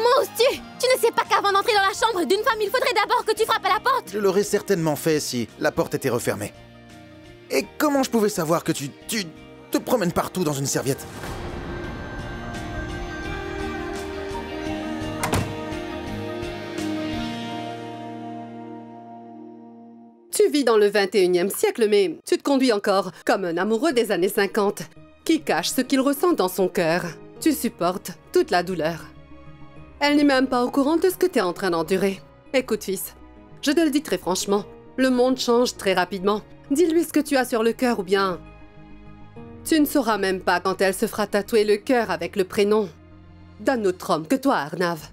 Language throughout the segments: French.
Comment oses-tu? Tu ne sais pas qu'avant d'entrer dans la chambre d'une femme, il faudrait d'abord que tu frappes à la porte. Je l'aurais certainement fait si la porte était refermée. Et comment je pouvais savoir que tu te promènes partout dans une serviette? Tu vis dans le 21e siècle, mais tu te conduis encore comme un amoureux des années 50, qui cache ce qu'il ressent dans son cœur. Tu supportes toute la douleur. Elle n'est même pas au courant de ce que tu es en train d'endurer. Écoute, fils, je te le dis très franchement, le monde change très rapidement. Dis-lui ce que tu as sur le cœur ou bien... Tu ne sauras même pas quand elle se fera tatouer le cœur avec le prénom d'un autre homme que toi, Arnav.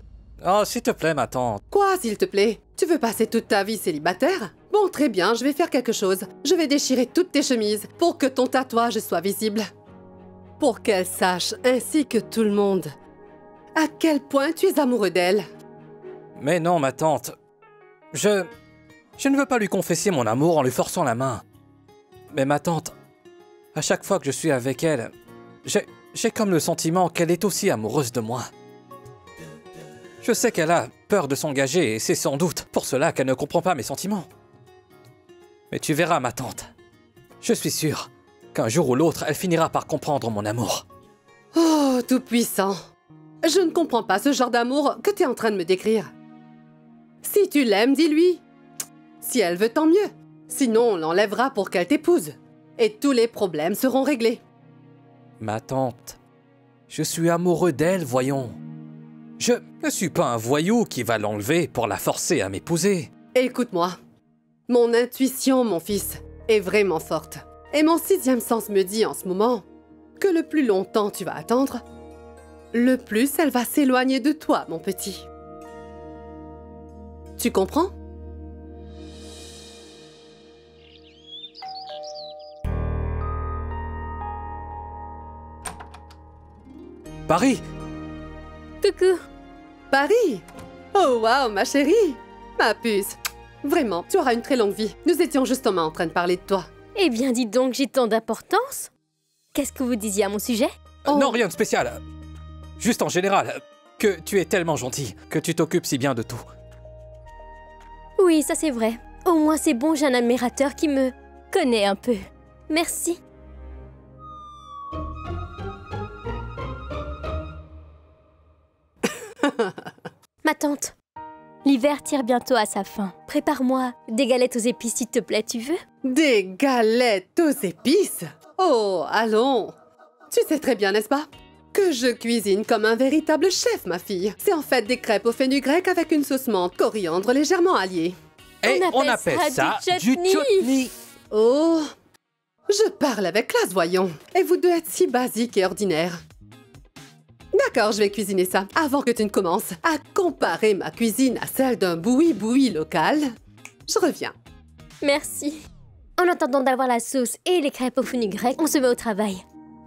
Oh, s'il te plaît, ma tante. Quoi, s'il te plaît? Tu veux passer toute ta vie célibataire? Bon, très bien, je vais faire quelque chose. Je vais déchirer toutes tes chemises pour que ton tatouage soit visible. Pour qu'elle sache, ainsi que tout le monde, à quel point tu es amoureux d'elle. Mais non, ma tante. Je ne veux pas lui confesser mon amour en lui forçant la main. Mais ma tante, à chaque fois que je suis avec elle, j'ai comme le sentiment qu'elle est aussi amoureuse de moi. Je sais qu'elle a peur de s'engager et c'est sans doute pour cela qu'elle ne comprend pas mes sentiments. Mais tu verras, ma tante. Je suis sûr qu'un jour ou l'autre, elle finira par comprendre mon amour. Oh, tout-puissant. Je ne comprends pas ce genre d'amour que tu es en train de me décrire. Si tu l'aimes, dis-lui. Si elle veut, tant mieux. Sinon, on l'enlèvera pour qu'elle t'épouse. Et tous les problèmes seront réglés. Ma tante, je suis amoureux d'elle, voyons. Je ne suis pas un voyou qui va l'enlever pour la forcer à m'épouser. Écoute-moi. Mon intuition, mon fils, est vraiment forte. Et mon sixième sens me dit en ce moment que le plus longtemps tu vas attendre, le plus elle va s'éloigner de toi, mon petit. Tu comprends? Paris! Coucou. Paris! Oh wow, ma chérie! Ma puce! Vraiment, tu auras une très longue vie. Nous étions justement en train de parler de toi. Eh bien, dis donc, j'ai tant d'importance. Qu'est-ce que vous disiez à mon sujet? Oh. Non, rien de spécial. Juste en général, que tu es tellement gentil, que tu t'occupes si bien de tout. Oui, ça c'est vrai. Au moins c'est bon, j'ai un admirateur qui me connaît un peu. Merci. Ma tante, l'hiver tire bientôt à sa fin. Prépare-moi des galettes aux épices, s'il te plaît, tu veux? Des galettes aux épices? Oh, allons! Tu sais très bien, n'est-ce pas? Que je cuisine comme un véritable chef, ma fille. C'est en fait des crêpes au fenugrec avec une sauce menthe, coriandre légèrement alliée. Et on appelle ça du chutney. Oh! Je parle avec classe, voyons. Et vous deux êtes si basiques et ordinaires. D'accord, je vais cuisiner ça. Avant que tu ne commences à comparer ma cuisine à celle d'un boui-boui local, je reviens. Merci. En attendant d'avoir la sauce et les crêpes au fenugrec, on se met au travail.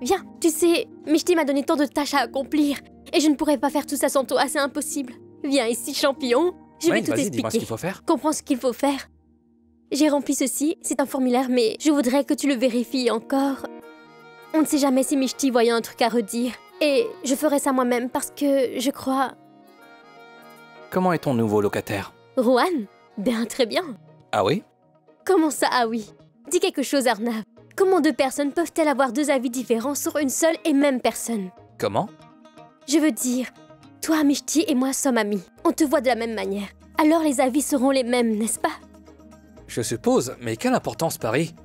Viens, tu sais, Mishti m'a donné tant de tâches à accomplir. Et je ne pourrais pas faire tout ça sans toi, c'est impossible. Viens ici, champignon. Je vais tout vas-y, dis-moi ce expliquer. qu'il faut faire. Comprends ce qu'il faut faire. J'ai rempli ceci, c'est un formulaire, mais je voudrais que tu le vérifies encore. On ne sait jamais si Mishti voyait un truc à redire. Et je ferai ça moi-même parce que je crois... Comment est ton nouveau locataire? Rohan? Bien, très bien. Ah oui? Comment ça, ah oui? Dis quelque chose, Arnav. Comment deux personnes peuvent-elles avoir deux avis différents sur une seule et même personne? Comment? Je veux dire, toi, Mishti et moi sommes amis. On te voit de la même manière. Alors les avis seront les mêmes, n'est-ce pas? Je suppose, mais quelle importance, Paris?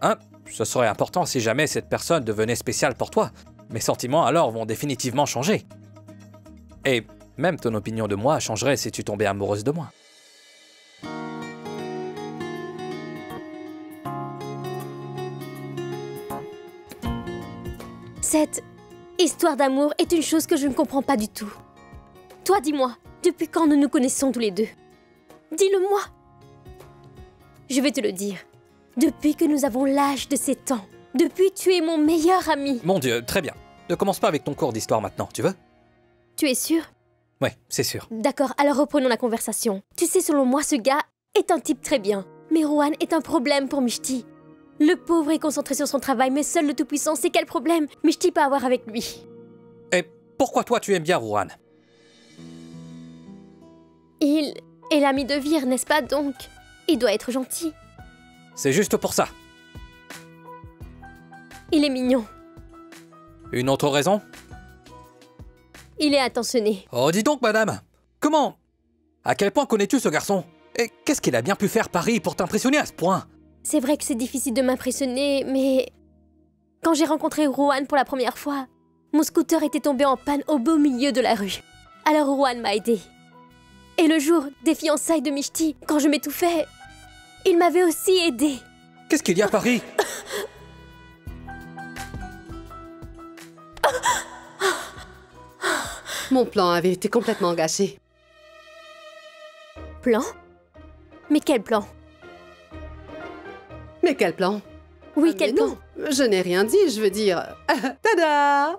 Hein? Ce serait important si jamais cette personne devenait spéciale pour toi. Mes sentiments alors vont définitivement changer. Et même ton opinion de moi changerait si tu tombais amoureuse de moi. Cette histoire d'amour est une chose que je ne comprends pas du tout. Toi, dis-moi, depuis quand nous nous connaissons tous les deux? Dis-le-moi. Je vais te le dire. Depuis que nous avons l'âge de 7 ans. Depuis, tu es mon meilleur ami. Mon Dieu, très bien. Ne commence pas avec ton cours d'histoire maintenant, tu veux? Tu es sûr? Ouais, c'est sûr. D'accord, alors reprenons la conversation. Tu sais, selon moi, ce gars est un type très bien. Mais Rohan est un problème pour Mishti. Le pauvre est concentré sur son travail, mais seul le Tout-Puissant sait quel problème Mishti peut avoir avec lui. Et pourquoi toi tu aimes bien Rohan? Il est l'ami de Vir, n'est-ce pas, donc il doit être gentil. C'est juste pour ça. Il est mignon. Une autre raison? Il est attentionné. Oh, dis donc, madame. Comment? À quel point connais-tu ce garçon? Et qu'est-ce qu'il a bien pu faire Paris pour t'impressionner à ce point? C'est vrai que c'est difficile de m'impressionner, mais... Quand j'ai rencontré Rohan pour la première fois, mon scooter était tombé en panne au beau milieu de la rue. Alors Rohan m'a aidé. Et le jour des fiançailles de Mishti, quand je m'étouffais, il m'avait aussi aidé. Qu'est-ce qu'il y a, Paris? Mon plan avait été complètement gâché. Plan? Mais quel plan? Mais quel plan? Oui, Ah, quel mais plan? non, je n'ai rien dit, je veux dire... Tada!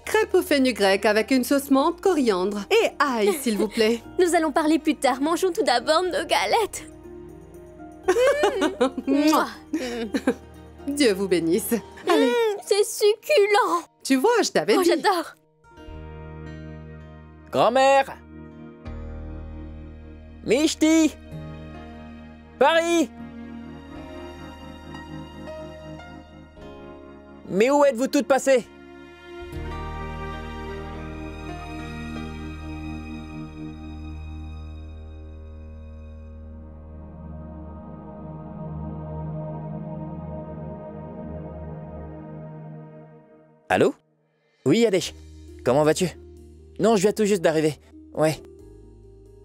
Crêpes au fenugrec avec une sauce menthe, coriandre et ail, s'il vous plaît. Nous allons parler plus tard. Mangeons tout d'abord nos galettes. Mouah. Dieu vous bénisse. Allez, C'est succulent. tu vois, je t'avais Oh, dit. j'adore. Grand-mère! Mishti! Paris! Mais où êtes-vous toutes passées? Allô? Oui, Adesh. Comment vas-tu? Non, je viens tout juste d'arriver. Ouais.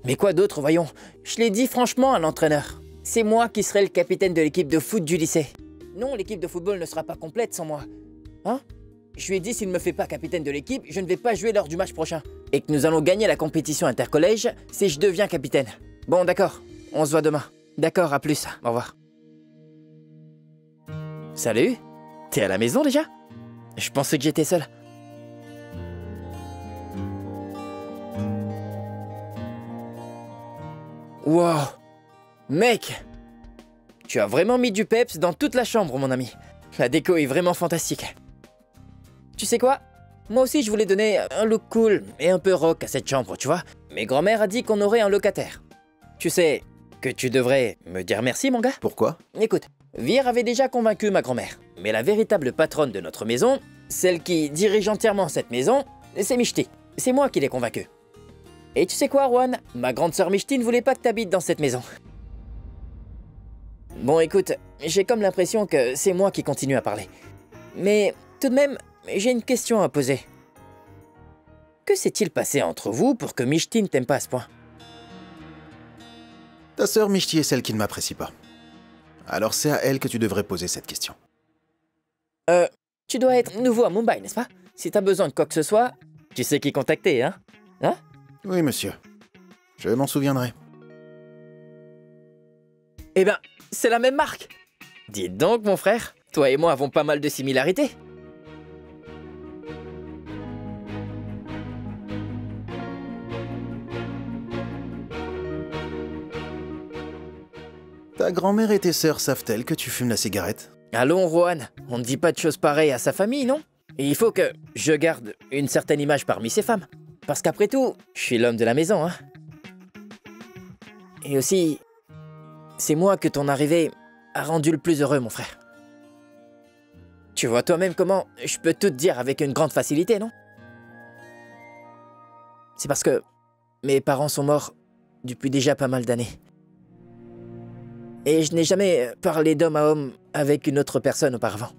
Mais quoi d'autre, voyons? Je l'ai dit franchement à l'entraîneur. C'est moi qui serai le capitaine de l'équipe de foot du lycée. Non, l'équipe de football ne sera pas complète sans moi. Hein? Je lui ai dit s'il ne me fait pas capitaine de l'équipe, je ne vais pas jouer lors du match prochain. Et que nous allons gagner la compétition intercollège si je deviens capitaine. Bon, d'accord. On se voit demain. D'accord, à plus. Au revoir. Salut? T'es à la maison déjà? Je pensais que j'étais seul. Wow! Mec! Tu as vraiment mis du peps dans toute la chambre, mon ami. La déco est vraiment fantastique. Tu sais quoi? Moi aussi, je voulais donner un look cool et un peu rock à cette chambre, tu vois. Mais grand-mère a dit qu'on aurait un locataire. Tu sais que tu devrais me dire merci, mon gars? Pourquoi? Écoute, Vir avait déjà convaincu ma grand-mère. Mais la véritable patronne de notre maison, celle qui dirige entièrement cette maison, c'est Mishti. C'est moi qui l'ai convaincue. Et tu sais quoi, Rohan? Ma grande sœur Mishti ne voulait pas que t'habites dans cette maison. Bon, écoute, j'ai comme l'impression que c'est moi qui continue à parler. Mais tout de même, j'ai une question à poser. Que s'est-il passé entre vous pour que Mishti ne t'aime pas à ce point? Ta sœur Mishti est celle qui ne m'apprécie pas. Alors c'est à elle que tu devrais poser cette question. Tu dois être nouveau à Mumbai, n'est-ce pas? Si t'as besoin de quoi que ce soit, tu sais qui contacter, hein? Hein? Oui, monsieur. Je m'en souviendrai. Eh ben, c'est la même marque. Dis donc, mon frère, toi et moi avons pas mal de similarités. Ta grand-mère et tes sœurs savent-elles que tu fumes la cigarette? Allons, Rohan, on ne dit pas de choses pareilles à sa famille, non? Et il faut que je garde une certaine image parmi ces femmes. Parce qu'après tout, je suis l'homme de la maison, hein. Et aussi, c'est moi que ton arrivée a rendu le plus heureux, mon frère. Tu vois toi-même comment je peux tout te dire avec une grande facilité, non? C'est parce que mes parents sont morts depuis déjà pas mal d'années. Et je n'ai jamais parlé d'homme à homme avec une autre personne auparavant.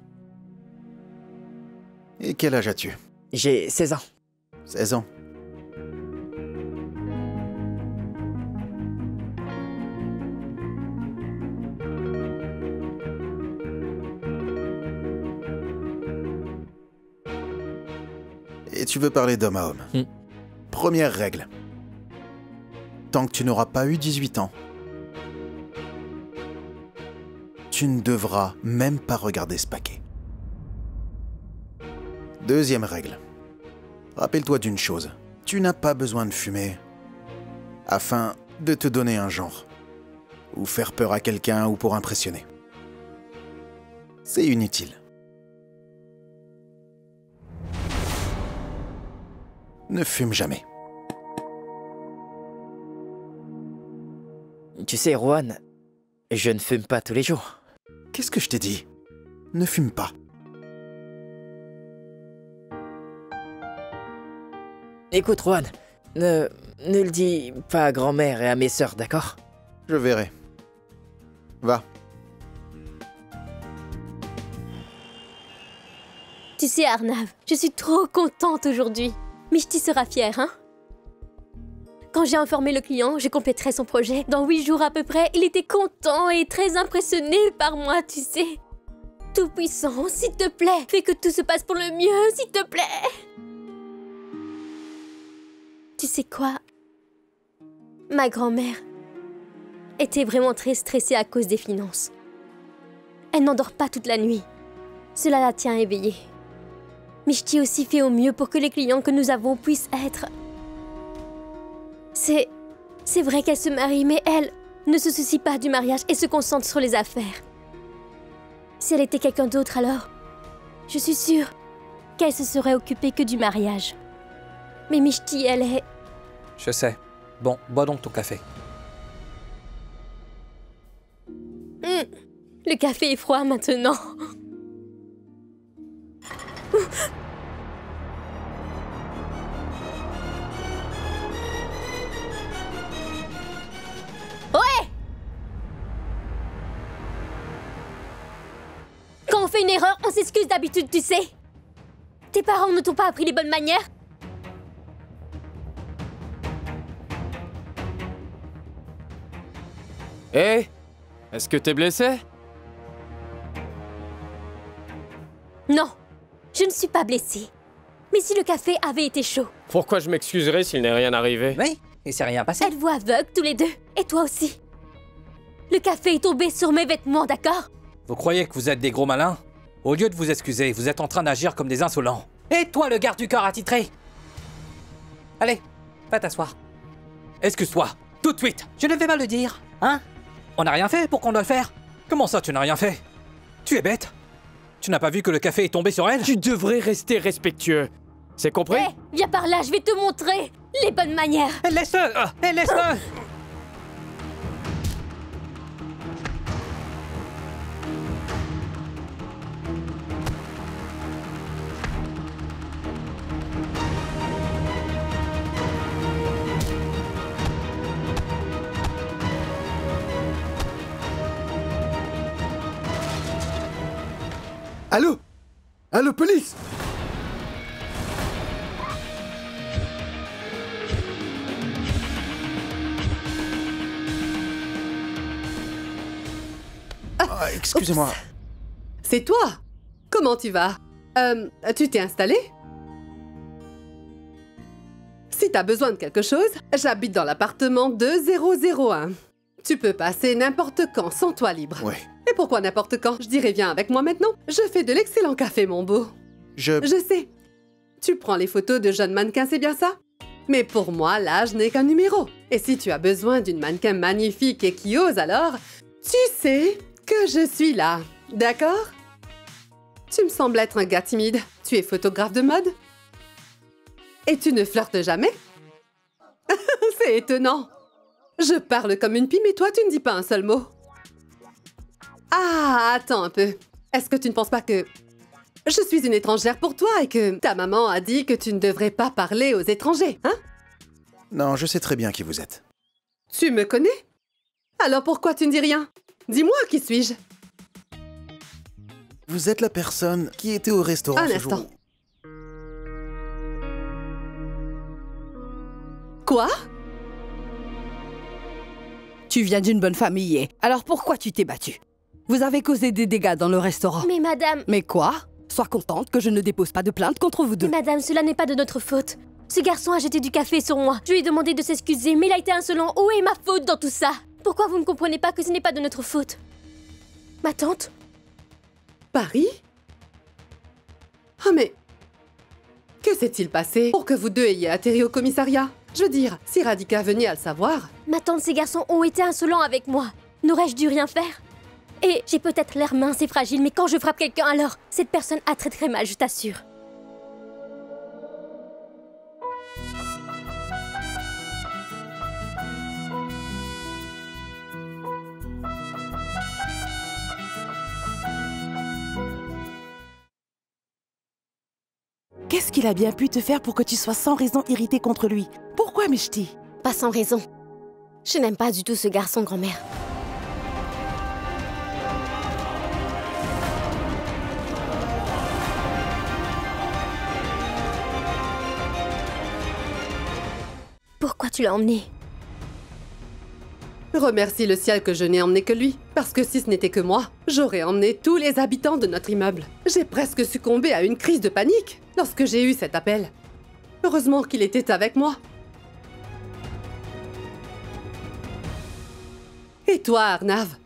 Et quel âge as-tu? J'ai 16 ans. 16 ans. Et tu veux parler d'homme à homme. Première règle. Tant que tu n'auras pas eu 18 ans, tu ne devras même pas regarder ce paquet. Deuxième règle. Rappelle-toi d'une chose. Tu n'as pas besoin de fumer afin de te donner un genre, ou faire peur à quelqu'un ou pour impressionner. C'est inutile. Ne fume jamais. Tu sais, Rohan, je ne fume pas tous les jours. Qu'est-ce que je t'ai dit? Ne fume pas. Écoute, Rohan, ne le dis pas à grand-mère et à mes sœurs, d'accord? Je verrai. Va. Tu sais, Arnav, je suis trop contente aujourd'hui. Mishti sera fière, hein? Quand j'ai informé le client, je compléterai son projet. Dans 8 jours à peu près, il était content et très impressionné par moi, tu sais. Tout-puissant, s'il te plaît, fais que tout se passe pour le mieux, s'il te plaît. Tu sais quoi? Ma grand-mère était vraiment très stressée à cause des finances. Elle n'endort pas toute la nuit. Cela la tient éveillée. Mishti aussi fait au mieux pour que les clients que nous avons puissent être... C'est vrai qu'elle se marie, mais elle ne se soucie pas du mariage et se concentre sur les affaires. Si elle était quelqu'un d'autre alors, je suis sûre qu'elle se serait occupée que du mariage. Mais Mishti, elle est... Je sais. Bon, bois donc ton café. Le café est froid maintenant. Ouais! Quand on fait une erreur, on s'excuse d'habitude, tu sais. Tes parents ne t'ont pas appris les bonnes manières? Hé, est-ce que t'es blessé? Non, je ne suis pas blessée. Mais si le café avait été chaud, Pourquoi je m'excuserais s'il n'est rien arrivé? Oui, il s'est rien passé. êtes-vous aveugles tous les deux? Et toi aussi? Le café est tombé sur mes vêtements, d'accord? Vous croyez que vous êtes des gros malins? Au lieu de vous excuser, vous êtes en train d'agir comme des insolents. Et toi, le garde du corps attitré? Allez, va t'asseoir. Excuse-toi, tout de suite. Je ne vais pas le dire, hein? On n'a rien fait pour qu'on doit le faire. Comment ça, tu n'as rien fait? Tu es bête? Tu n'as pas vu que le café est tombé sur elle? Tu devrais rester respectueux. C'est compris? Hé, viens par là, je vais te montrer les bonnes manières. Laisse-le! Laisse-le! Allô? Allô, police? Ah, excusez-moi. C'est toi? Comment tu vas? Tu t'es installé? Si t'as besoin de quelque chose, j'habite dans l'appartement 2001. Tu peux passer n'importe quand sans toit libre. Ouais, Et pourquoi n'importe quand? Je dirais viens avec moi maintenant. Je fais de l'excellent café, mon beau. je... Je sais. Tu prends les photos de jeunes mannequins, c'est bien ça? Mais pour moi, l'âge n'est qu'un numéro. Et si tu as besoin d'une mannequin magnifique et qui ose alors, tu sais que je suis là. D'accord? Tu me sembles être un gars timide. Tu es photographe de mode? Et tu ne flirtes jamais? C'est étonnant. Je parle comme une pie, mais toi, tu ne dis pas un seul mot. Ah, attends un peu. Est-ce que tu ne penses pas que je suis une étrangère pour toi et que ta maman a dit que tu ne devrais pas parler aux étrangers, hein? Non, je sais très bien qui vous êtes. Tu me connais? Alors pourquoi tu ne dis rien? Dis-moi, qui suis-je? Vous êtes la personne qui était au restaurant Un ce instant. jour. Quoi? Tu viens d'une bonne famille, alors pourquoi tu t'es battue? Vous avez causé des dégâts dans le restaurant. Mais madame... Mais quoi? Sois contente que je ne dépose pas de plainte contre vous deux. Mais madame, cela n'est pas de notre faute. Ce garçon a jeté du café sur moi. Je lui ai demandé de s'excuser, mais il a été insolent. Où est ma faute dans tout ça? Pourquoi vous ne comprenez pas que ce n'est pas de notre faute? Ma tante? Paris? Ah mais... Que s'est-il passé pour que vous deux ayez atterri au commissariat? Je veux dire, si Radhika venait à le savoir... Ma tante, ces garçons ont été insolents avec moi. N'aurais-je dû rien faire? Et j'ai peut-être l'air mince et fragile, mais quand je frappe quelqu'un alors, cette personne a très très mal, je t'assure. Qu'est-ce qu'il a bien pu te faire pour que tu sois sans raison irritée contre lui? Pourquoi, Mishti? Pas sans raison. Je n'aime pas du tout ce garçon, grand-mère. Pourquoi tu l'as emmené? Remercie le ciel que je n'ai emmené que lui, parce que si ce n'était que moi, j'aurais emmené tous les habitants de notre immeuble. J'ai presque succombé à une crise de panique lorsque j'ai eu cet appel. Heureusement qu'il était avec moi. Et toi, Arnav?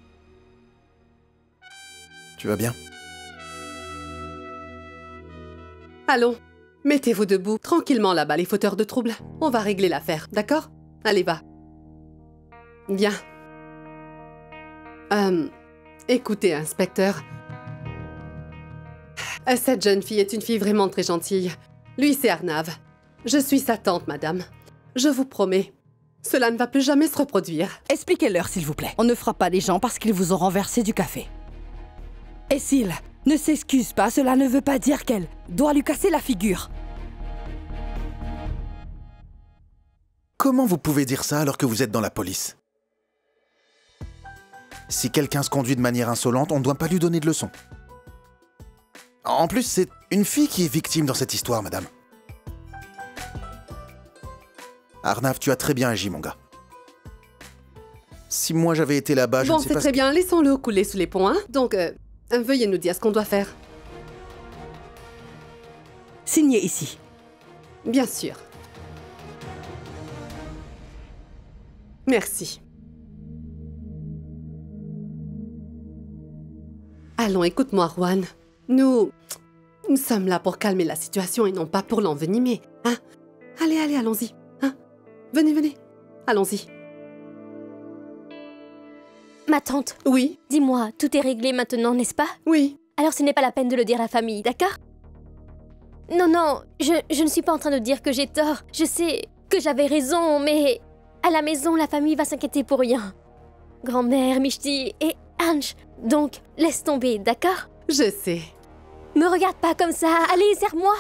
Tu vas bien? Allons, mettez-vous debout, tranquillement là-bas, les fauteurs de troubles. On va régler l'affaire, d'accord? Allez, va. Bien. Écoutez, inspecteur. Cette jeune fille est une fille vraiment très gentille. Lui, c'est Arnav. Je suis sa tante, madame. Je vous promets, cela ne va plus jamais se reproduire. Expliquez-leur, s'il vous plaît. On ne fera pas les gens parce qu'ils vous ont renversé du café. Et s'il ne s'excuse pas, cela ne veut pas dire qu'elle doit lui casser la figure. Comment vous pouvez dire ça alors que vous êtes dans la police? Si quelqu'un se conduit de manière insolente, on ne doit pas lui donner de leçons. En plus, c'est une fille qui est victime dans cette histoire, madame. Arnav, tu as très bien agi, mon gars. Si moi j'avais été là-bas, je Bon, ne sais c'est pas... très bien, laissons-le couler sous les ponts, hein. Donc, veuillez nous dire ce qu'on doit faire. Signez ici. Bien sûr. Merci. Allons, écoute-moi, Juan. Nous sommes là pour calmer la situation et non pas pour l'envenimer, hein. Allez, allons-y, hein. Venez. Allons-y. Ma tante, Oui, dis-moi, tout est réglé maintenant, n'est-ce pas? oui. Alors ce n'est pas la peine de le dire à la famille, d'accord? Non, je ne suis pas en train de dire que j'ai tort. Je sais que j'avais raison, mais à la maison, la famille va s'inquiéter pour rien. Grand-mère, Mishti et Ange. Donc, laisse tomber, d'accord? Je sais. Me regarde pas comme ça, allez, serre-moi!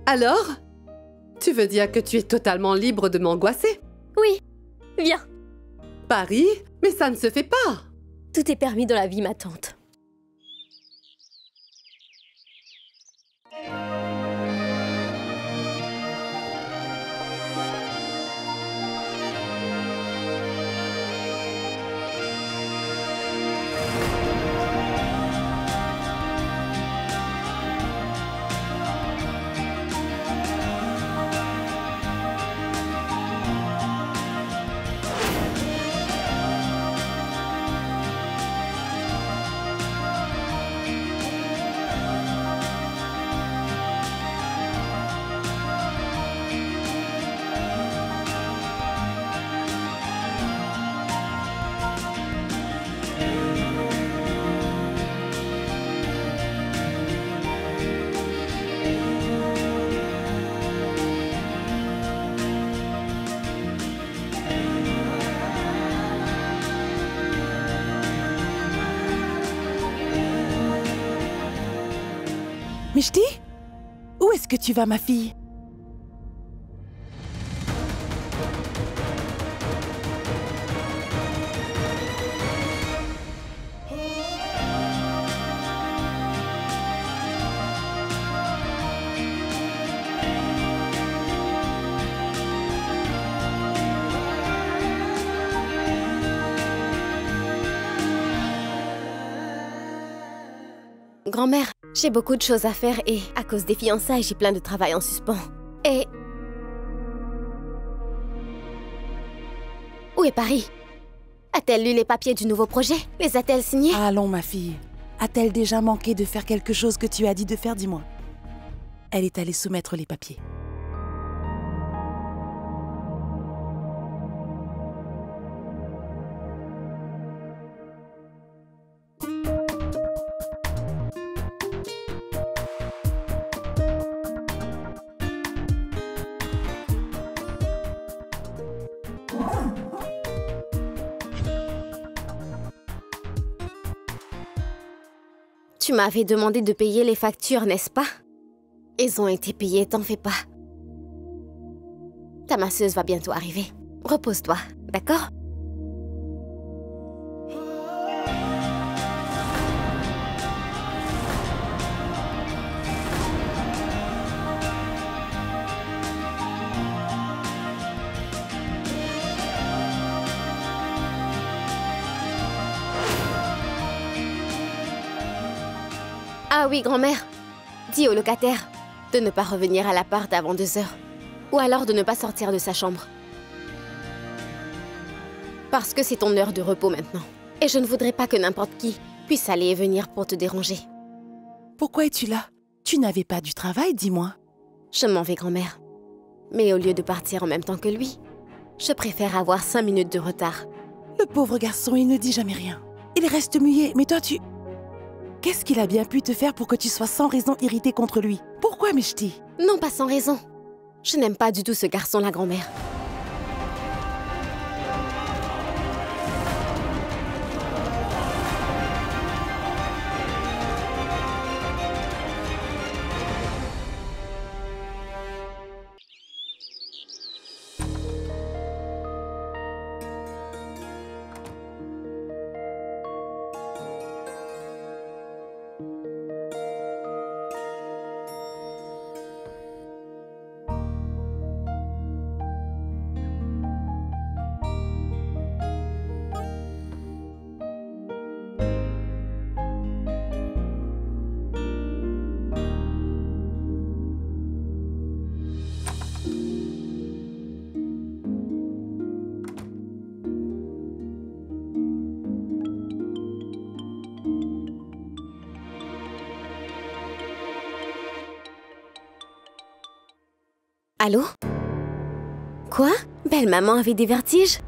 Alors? Tu veux dire que tu es totalement libre de m'angoisser? Oui, viens. Paris? Mais ça ne se fait pas! Tout est permis dans la vie, ma tante. Mishti? Où est-ce que tu vas, ma fille? Grand-mère, j'ai beaucoup de choses à faire et à cause des fiançailles, j'ai plein de travail en suspens. Et... Où est Paris? A-t-elle lu les papiers du nouveau projet? Les a-t-elle signés? Allons, ma fille. A-t-elle déjà manqué de faire quelque chose que tu as dit de faire, dis-moi? Elle est allée soumettre les papiers. Tu m'avais demandé de payer les factures, n'est-ce pas? Elles ont été payées, t'en fais pas. Ta masseuse va bientôt arriver. Repose-toi, d'accord? Ah oui, grand-mère. Dis au locataire de ne pas revenir à l'appart avant 2 heures. Ou alors de ne pas sortir de sa chambre. Parce que c'est ton heure de repos maintenant. Et je ne voudrais pas que n'importe qui puisse aller et venir pour te déranger. Pourquoi es-tu là? Tu n'avais pas du travail, dis-moi. Je m'en vais, grand-mère. Mais au lieu de partir en même temps que lui, je préfère avoir 5 minutes de retard. Le pauvre garçon, il ne dit jamais rien. Il reste muet, mais toi tu... Qu'est-ce qu'il a bien pu te faire pour que tu sois sans raison irrité contre lui? Pourquoi, Meshti? Non, pas sans raison. Je n'aime pas du tout ce garçon, la grand-mère. Allô? Quoi? Belle maman avait des vertiges?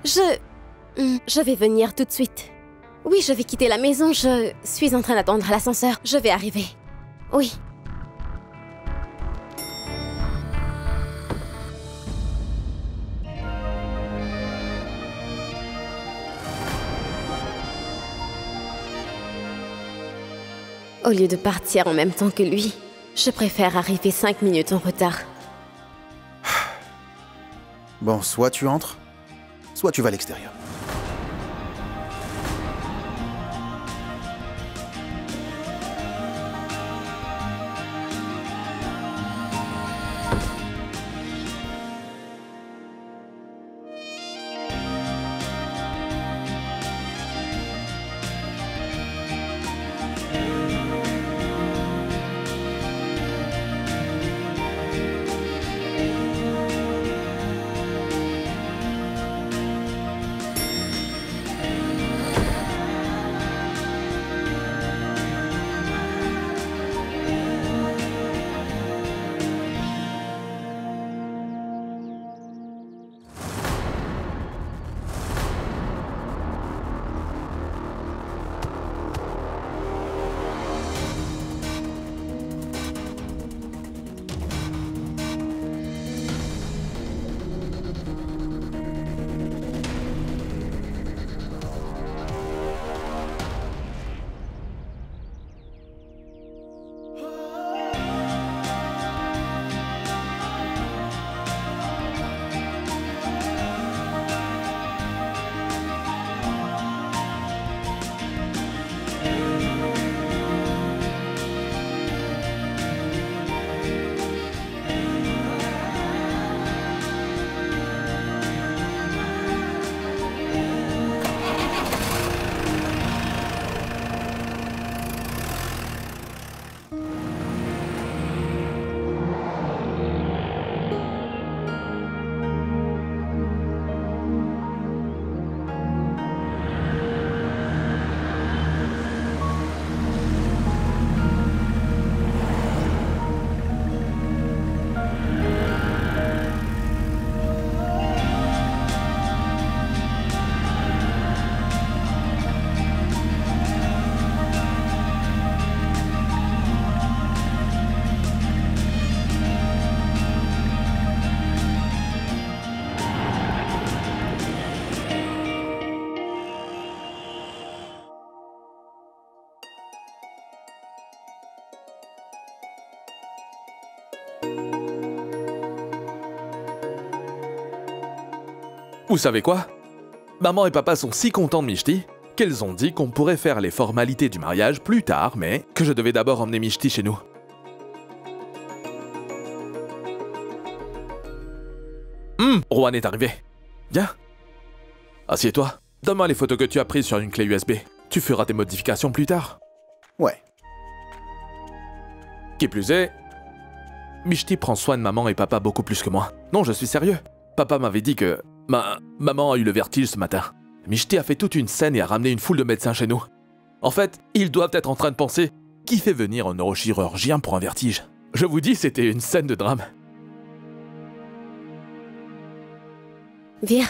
Je vais venir tout de suite. Oui, je vais quitter la maison, je suis en train d'attendre l'ascenseur. Je vais arriver. Oui. Au lieu de partir en même temps que lui, je préfère arriver 5 minutes en retard. Bon, soit tu entres, soit tu vas à l'extérieur. Vous savez quoi? Maman et papa sont si contents de Mishti qu'elles ont dit qu'on pourrait faire les formalités du mariage plus tard, mais que je devais d'abord emmener Mishti chez nous. Rohan est arrivé. Viens. Assieds-toi. Donne-moi les photos que tu as prises sur une clé USB. Tu feras tes modifications plus tard. Ouais. Qui plus est, Mishti prend soin de maman et papa beaucoup plus que moi. Non, je suis sérieux. Papa m'avait dit que maman a eu le vertige ce matin. Mishti a fait toute une scène et a ramené une foule de médecins chez nous. En fait, ils doivent être en train de penser qui fait venir un neurochirurgien pour un vertige. Je vous dis, c'était une scène de drame. Viens.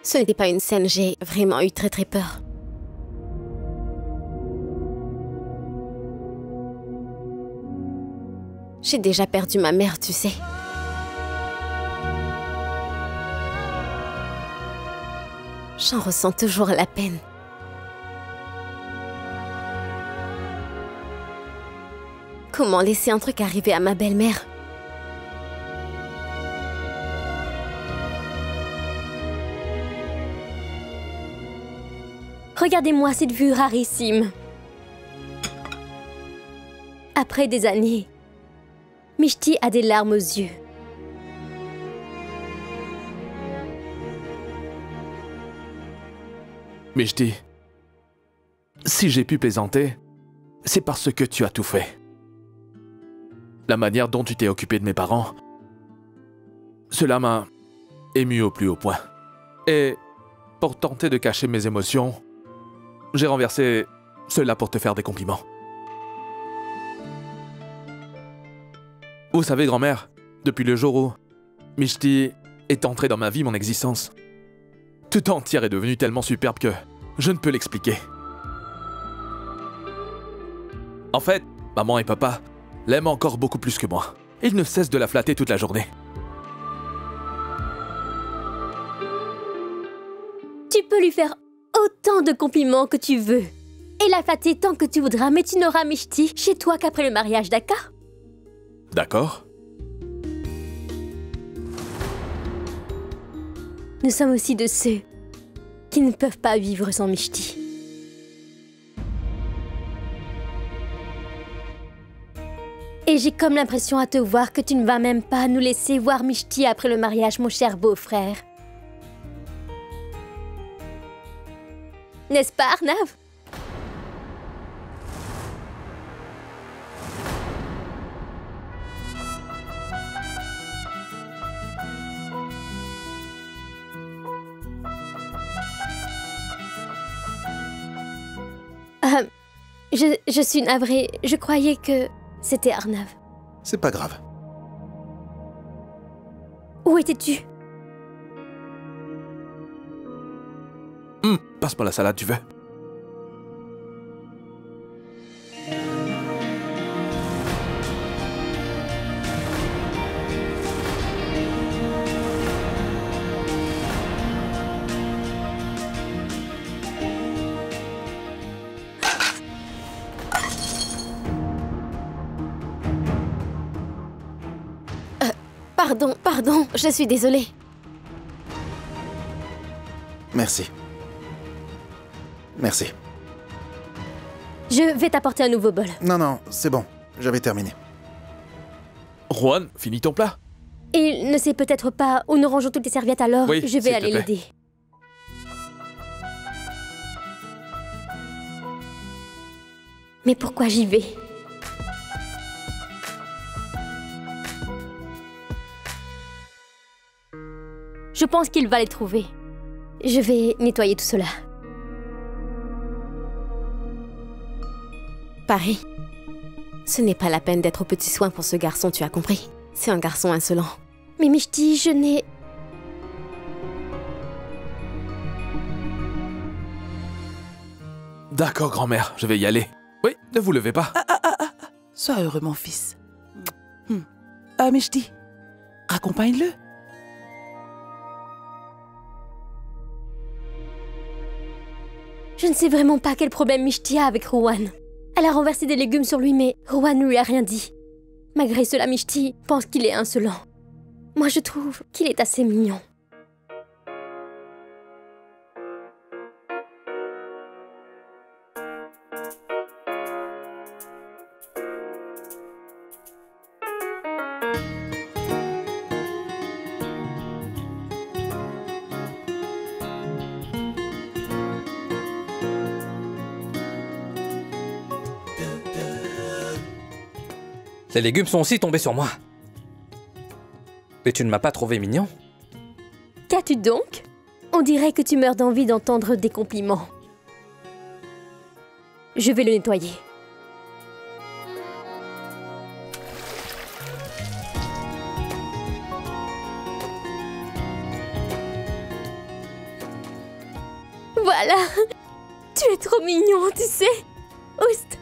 Ce n'était pas une scène, j'ai vraiment eu très peur. J'ai déjà perdu ma mère, tu sais. J'en ressens toujours la peine. Comment laisser un truc arriver à ma belle-mère? Regardez-moi cette vue rarissime. Après des années, Mishti a des larmes aux yeux. Mishti, si j'ai pu plaisanter, c'est parce que tu as tout fait. La manière dont tu t'es occupé de mes parents, cela m'a ému au plus haut point. Et pour tenter de cacher mes émotions, j'ai renversé cela pour te faire des compliments. Vous savez, grand-mère, depuis le jour où Mishti est entrée dans ma vie, mon existence, tout entière est devenue tellement superbe que je ne peux l'expliquer. En fait, maman et papa l'aiment encore beaucoup plus que moi. Ils ne cessent de la flatter toute la journée. Tu peux lui faire autant de compliments que tu veux. Et la flatter tant que tu voudras, mais tu n'auras Mishti chez toi qu'après le mariage, d'accord? D'accord. Nous sommes aussi de ceux qui ne peuvent pas vivre sans Mishti. Et j'ai comme l'impression à te voir que tu ne vas même pas nous laisser voir Mishti après le mariage, mon cher beau-frère. N'est-ce pas, Arnav? Je suis navrée. Je croyais que c'était Arnav. C'est pas grave. Où étais-tu? Passe-moi la salade, tu veux? Pardon, je suis désolée. Merci. Merci. Je vais t'apporter un nouveau bol. Non, c'est bon. J'avais terminé. Rohan, finis ton plat. Il ne sait peut-être pas où nous rangeons toutes les serviettes, alors Oui, je vais aller l'aider. Mais pourquoi j'y vais? Je pense qu'il va les trouver. Je vais nettoyer tout cela. Paris, ce n'est pas la peine d'être aux petits soins pour ce garçon, tu as compris? C'est un garçon insolent. Mais Mishti, je n'ai... D'accord, grand-mère, je vais y aller. Oui, ne vous levez pas. Sois heureux, mon fils. Mishti, raccompagne-le. Je ne sais vraiment pas quel problème Mishti a avec Rohan. Elle a renversé des légumes sur lui, mais Rohan ne lui a rien dit. Malgré cela, Mishti pense qu'il est insolent. Moi, je trouve qu'il est assez mignon. Les légumes sont aussi tombés sur moi. Et tu ne m'as pas trouvé mignon? Qu'as-tu donc? On dirait que tu meurs d'envie d'entendre des compliments. Je vais le nettoyer. Voilà. Tu es trop mignon, tu sais. Oust.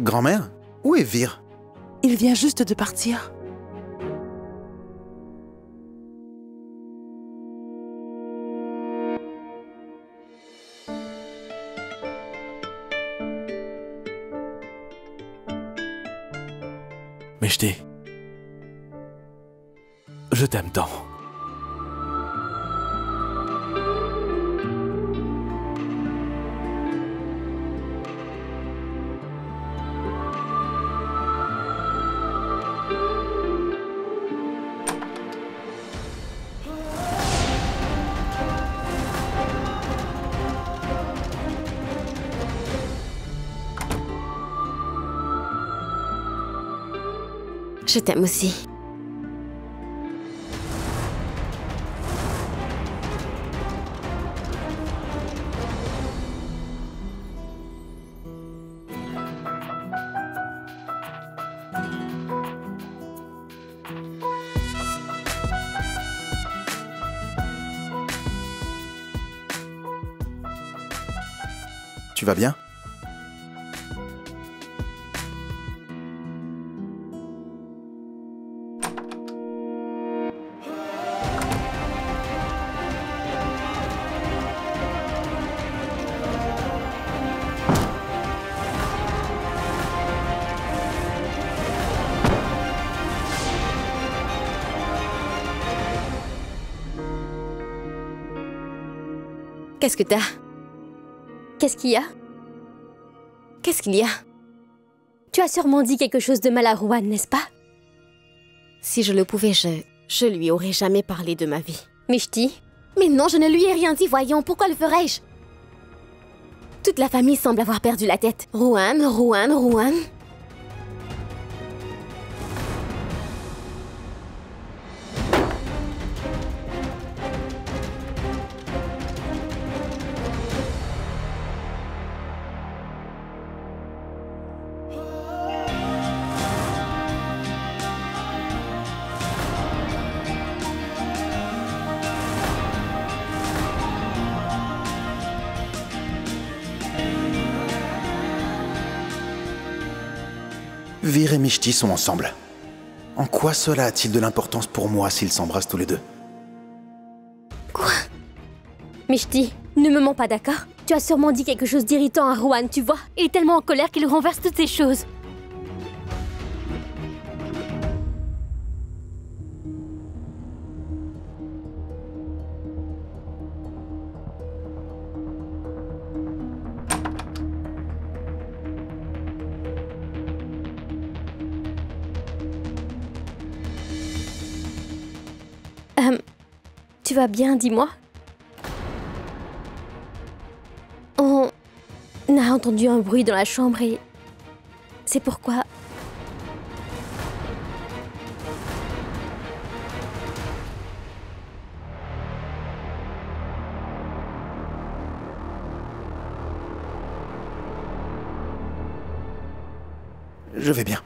Grand-mère? Où est Vir? Il vient juste de partir. Mishti, je t'aime tant. Je t'aime aussi. Tu vas bien? Qu'est-ce que t'as? Qu'est-ce qu'il y a? Qu'est-ce qu'il y a? Tu as sûrement dit quelque chose de mal à Rowan, n'est-ce pas? Si je le pouvais, je lui aurais jamais parlé de ma vie. Mishti? Mais non, je ne lui ai rien dit, voyons, pourquoi le ferais-je? Toute la famille semble avoir perdu la tête. Rowan. Vir et Mishti sont ensemble. En quoi cela a-t-il de l'importance pour moi s'ils s'embrassent tous les deux? Quoi? Mishti, ne me mens pas, d'accord? Tu as sûrement dit quelque chose d'irritant à Rowan, tu vois? Il est tellement en colère qu'il renverse toutes ces choses. Tu vas bien, dis-moi? On a entendu un bruit dans la chambre et... c'est pourquoi... Je vais bien.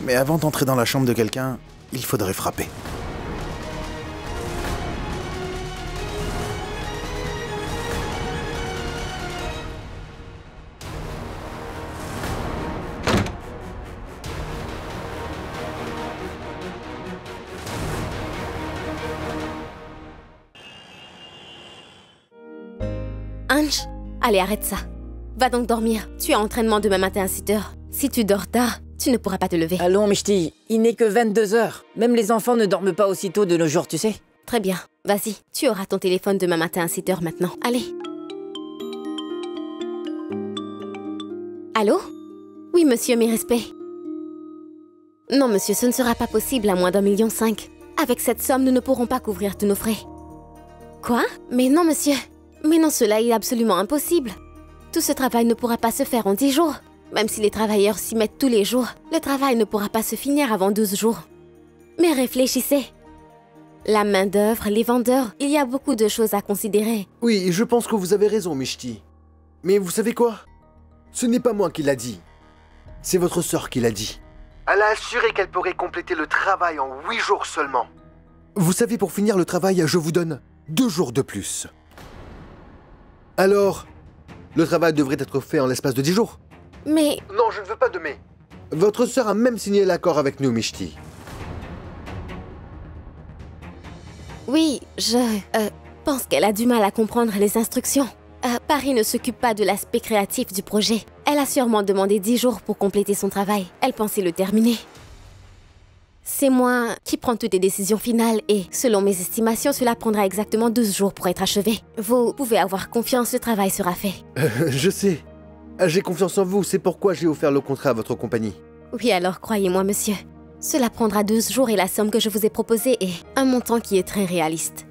Mais avant d'entrer dans la chambre de quelqu'un, il faudrait frapper. Ange, allez, arrête ça. Va donc dormir. Tu as entraînement demain matin à 7h. Si tu dors tard, tu ne pourras pas te lever. Allons, Mishti, il n'est que 22 heures. Même les enfants ne dorment pas aussitôt de nos jours, tu sais. Très bien. Vas-y, tu auras ton téléphone demain matin à 7h maintenant. Allez. Allô? Oui, monsieur, mes respects. Non, monsieur, ce ne sera pas possible à moins d'1,5 million. Avec cette somme, nous ne pourrons pas couvrir tous nos frais. Quoi? Mais non, monsieur. Mais non, cela est absolument impossible. Tout ce travail ne pourra pas se faire en 10 jours. Même si les travailleurs s'y mettent tous les jours, le travail ne pourra pas se finir avant 12 jours. Mais réfléchissez. La main-d'œuvre, les vendeurs, il y a beaucoup de choses à considérer. Oui, je pense que vous avez raison, Mishti. Mais vous savez quoi? Ce n'est pas moi qui l'a dit. C'est votre sœur qui l'a dit. Elle a assuré qu'elle pourrait compléter le travail en 8 jours seulement. Vous savez, pour finir le travail, je vous donne 2 jours de plus. Alors, le travail devrait être fait en l'espace de 10 jours. Mais... Non, je ne veux pas de mais. Votre sœur a même signé l'accord avec nous, Mishti. Oui, je pense qu'elle a du mal à comprendre les instructions. Paris ne s'occupe pas de l'aspect créatif du projet. Elle a sûrement demandé 10 jours pour compléter son travail. Elle pensait le terminer. C'est moi qui prends toutes les décisions finales et, selon mes estimations, cela prendra exactement 12 jours pour être achevé. Vous pouvez avoir confiance, le travail sera fait. Je sais. J'ai confiance en vous, c'est pourquoi j'ai offert le contrat à votre compagnie. Oui, alors croyez-moi, monsieur. Cela prendra 12 jours et la somme que je vous ai proposée est un montant qui est très réaliste.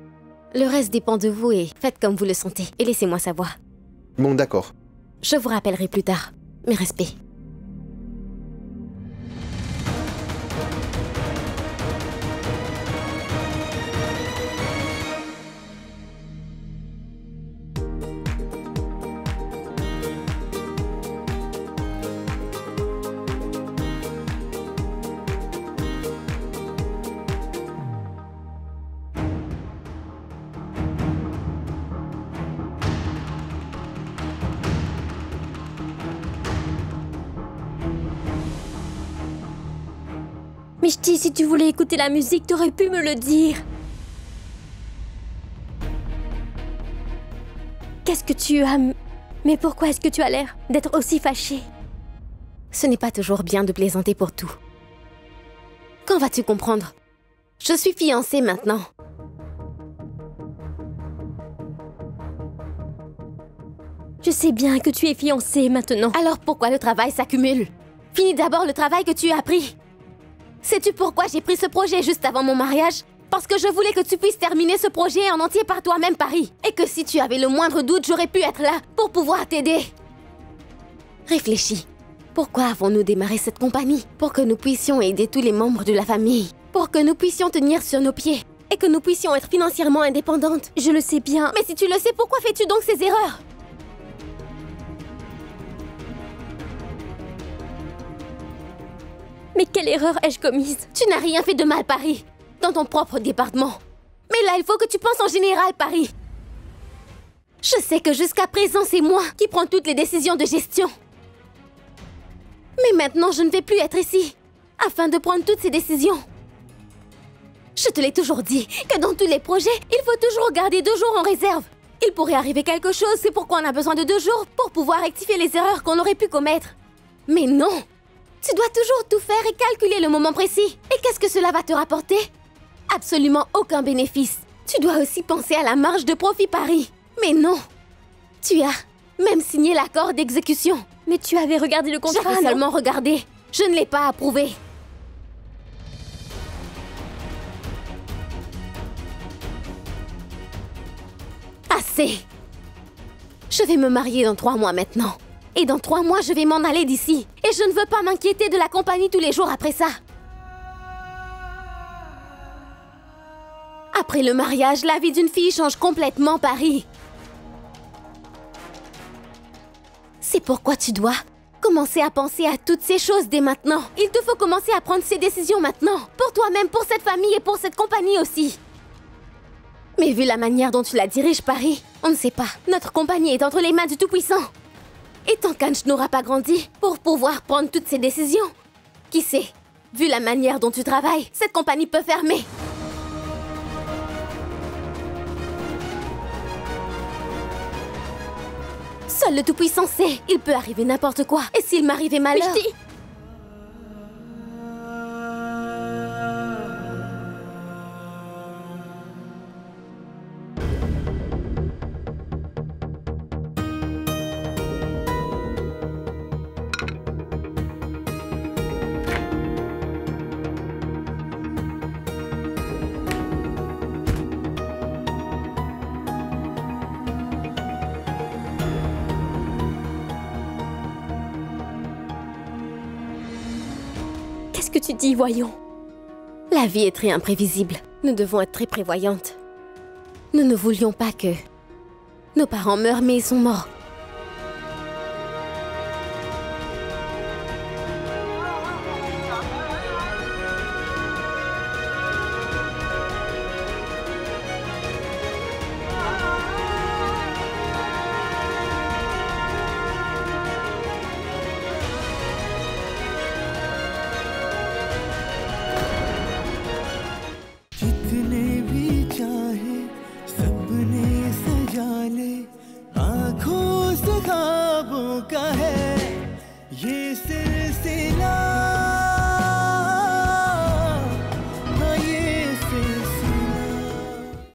Le reste dépend de vous et faites comme vous le sentez et laissez-moi savoir. Bon, d'accord. Je vous rappellerai plus tard. Mes respects. Mishti, si tu voulais écouter la musique, t'aurais pu me le dire. Qu'est-ce que tu as... Mais pourquoi est-ce que tu as l'air d'être aussi fâché? Ce n'est pas toujours bien de plaisanter pour tout. Quand vas-tu comprendre? Je suis fiancée maintenant. Je sais bien que tu es fiancée maintenant. Alors pourquoi le travail s'accumule? Finis d'abord le travail que tu as pris. Sais-tu pourquoi j'ai pris ce projet juste avant mon mariage? Parce que je voulais que tu puisses terminer ce projet en entier par toi-même, Paris. Et que si tu avais le moindre doute, j'aurais pu être là pour pouvoir t'aider. Réfléchis. Pourquoi avons-nous démarré cette compagnie? Pour que nous puissions aider tous les membres de la famille. Pour que nous puissions tenir sur nos pieds. Et que nous puissions être financièrement indépendantes. Je le sais bien. Mais si tu le sais, pourquoi fais-tu donc ces erreurs? Mais quelle erreur ai-je commise? Tu n'as rien fait de mal, Paris. Dans ton propre département. Mais là, il faut que tu penses en général, Paris. Je sais que jusqu'à présent, c'est moi qui prends toutes les décisions de gestion. Mais maintenant, je ne vais plus être ici afin de prendre toutes ces décisions. Je te l'ai toujours dit que dans tous les projets, il faut toujours garder 2 jours en réserve. Il pourrait arriver quelque chose, c'est pourquoi on a besoin de 2 jours pour pouvoir rectifier les erreurs qu'on aurait pu commettre. Mais non! Tu dois toujours tout faire et calculer le moment précis. Et qu'est-ce que cela va te rapporter? Absolument aucun bénéfice. Tu dois aussi penser à la marge de profit, Paris. Mais non. Tu as même signé l'accord d'exécution. Mais tu avais regardé le contrat, J'avais seulement regardé. Je ne l'ai pas approuvé. Assez. Je vais me marier dans 3 mois maintenant. Et dans 3 mois, je vais m'en aller d'ici. Et je ne veux pas m'inquiéter de la compagnie tous les jours après ça. Après le mariage, la vie d'une fille change complètement, Paris. C'est pourquoi tu dois commencer à penser à toutes ces choses dès maintenant. Il te faut commencer à prendre ces décisions maintenant. Pour toi-même, pour cette famille et pour cette compagnie aussi. Mais vu la manière dont tu la diriges, Paris, on ne sait pas. Notre compagnie est entre les mains du Tout-Puissant. Et tant qu'Ange n'aura pas grandi pour pouvoir prendre toutes ces décisions, qui sait, vu la manière dont tu travailles, cette compagnie peut fermer. Seul le Tout-Puissant sait, il peut arriver n'importe quoi. Et s'il m'arrivait malheur... Mishti! Qu'est-ce que tu dis, voyons? La vie est très imprévisible. Nous devons être très prévoyantes. Nous ne voulions pas que nos parents meurent, mais ils sont morts.